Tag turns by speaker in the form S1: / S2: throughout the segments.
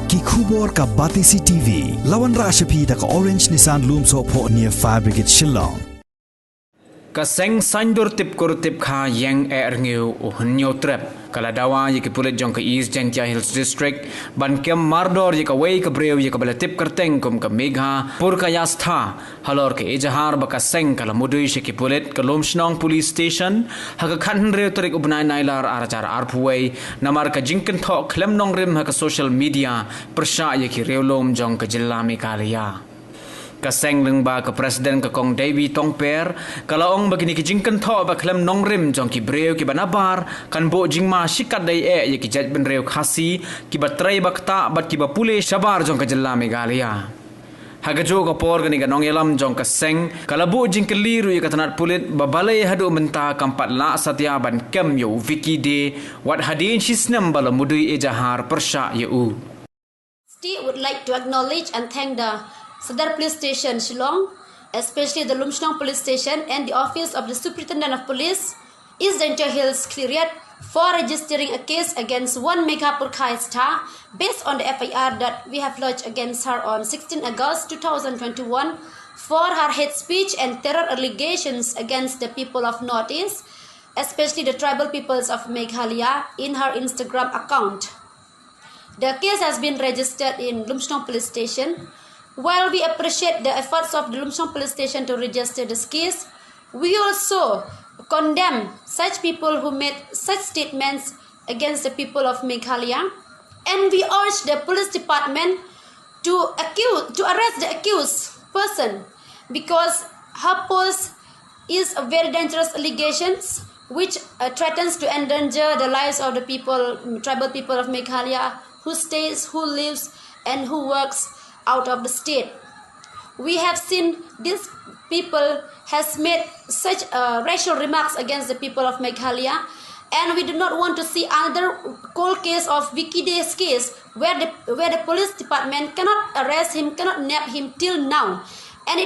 S1: ki khubor ka Batisi TV lawan ra shapi da ka Orange Nissan Loom so pho near Fire Brigade Shillong
S2: ka seng sandur tip kur tip kha yang ngeu hunyo trap kala Dawa ye ki Pulit jong ka East Jengtia Hills District ban kem Mardor ye ka wei ka breu ye ka bala tip kerteng kum ka Megha Purkayastha halor ke ejahar ba ka seng kala mudui she ki Pulit ka Lomshnong Police Station ha ka khan reu tarik ubnai nailar arajar arpuwei namar ka jingken tho klem nong rim ha ka social media persha ye ki reulom jong ka jilla Meghalaya kaseng leng ba ka presiden ka kong Davy Tongper kala ong bagini ki jingkan tho ba klem nongrim jong ki breu ki banabar kan bo jingma shikat dai ye ki jaj ben reu khasi ki batrai bakta bat ki ba pule shabar jong ka jilla Meghalaya haga jo ka por gani ga nong elam jong ka seng kala bo jing ke liru ye ka Tnat Pulit ba balai hadu menta kampat la satya ban kem yo wiki de wat hadin shisnam bala mudui ejahar persha ye u
S3: Stieh would like to acknowledge and thank the Sadar Police Station, Shillong, especially the Lomshnong Police Station and the Office of the Superintendent of Police, East Jengtia Hills, Cleariat, for registering a case against one Megha Purkayastha based on the FIR that we have lodged against her on 16 August 2021 for her hate speech and terror allegations against the people of Northeast, especially the tribal peoples of Meghalaya, in her Instagram account. The case has been registered in Lomshnong Police Station. While we appreciate the efforts of the Lomshnong Police Station to register this case, we also condemn such people who made such statements against the people of Meghalaya, and we urge the police department to arrest the accused person because her post is a very dangerous allegations which threatens to endanger the lives of the people, tribal people of Meghalaya, who stays, who lives, and who works out of the state. We have seen these people has made such racial remarks against the people of Meghalaya, and we do not want to see another cold case of Vicky Day's case where the police department cannot arrest him, cannot nab him till now. And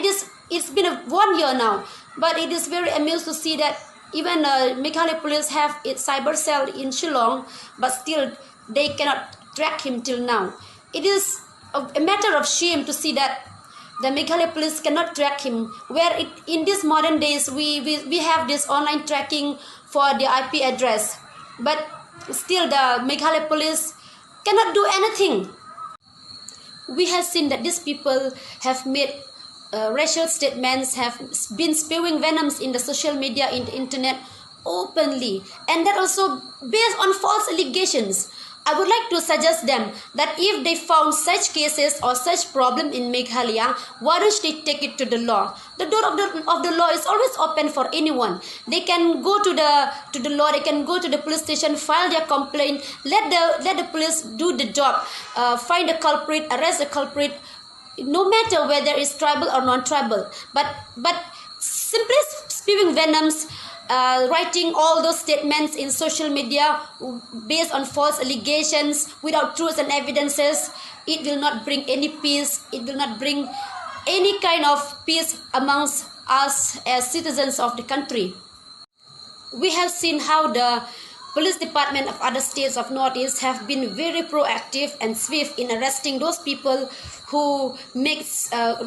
S3: it's been 1 year now, but it is very amused to see that even Meghalaya police have its cyber cell in Shillong, but still they cannot track him till now. It is a matter of shame to see that the Meghalaya police cannot track him, where in these modern days we have this online tracking for the IP address, but still the Meghalaya police cannot do anything. We have seen that these people have made racial statements, have been spewing venoms in the social media, in the internet openly, and that also based on false allegations. I would like to suggest them that if they found such cases or such problem in Meghalaya, why don't they take it to the law? The door of the law is always open for anyone. They can go to the law. They can go to the police station, file their complaint. Let the police do the job. Find the culprit, arrest the culprit, no matter whether it's tribal or non-tribal. But simply spewing venoms, writing all those statements in social media based on false allegations without truths and evidences, it will not bring any peace. It will not bring any kind of peace amongst us as citizens of the country. We have seen how the police department of other states of Northeast have been very proactive and swift in arresting those people who make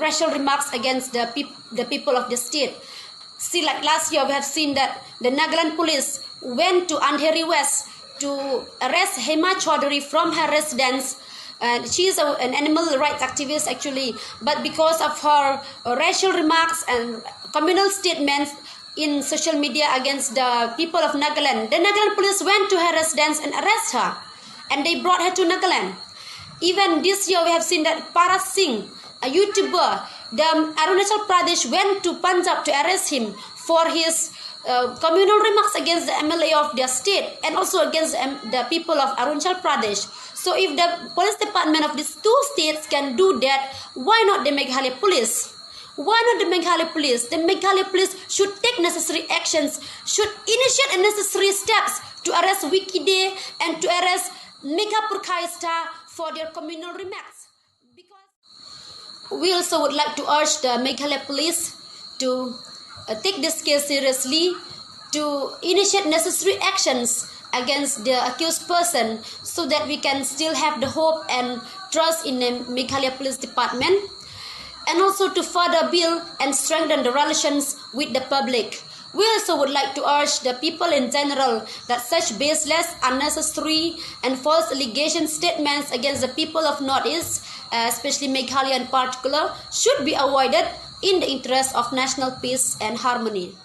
S3: racial remarks against the people of the state. See, like last year, we have seen that the Nagaland police went to Andheri West to arrest Hema Chaudhary from her residence. And she is an animal rights activist actually, but because of her racial remarks and communal statements in social media against the people of Nagaland, the Nagaland police went to her residence and arrested her, and they brought her to Nagaland. Even this year, we have seen that Paras Singh, a YouTuber, the Arunachal Pradesh went to Punjab to arrest him for his communal remarks against the MLA of their state and also against the people of Arunachal Pradesh. So if the police department of these two states can do that, why not the Meghalaya police? Why not the Meghalaya police? The Meghalaya police should take necessary actions, should initiate necessary steps to arrest Vicky Day and to arrest Megha Purkayastha for their communal remarks. We also would like to urge the Meghalaya police to take this case seriously, to initiate necessary actions against the accused person so that we can still have the hope and trust in the Meghalaya Police Department, and also to further build and strengthen the relations with the public. We also would like to urge the people in general that such baseless, unnecessary and false allegation statements against the people of Northeast, especially Meghalaya in particular, should be avoided in the interest of national peace and harmony.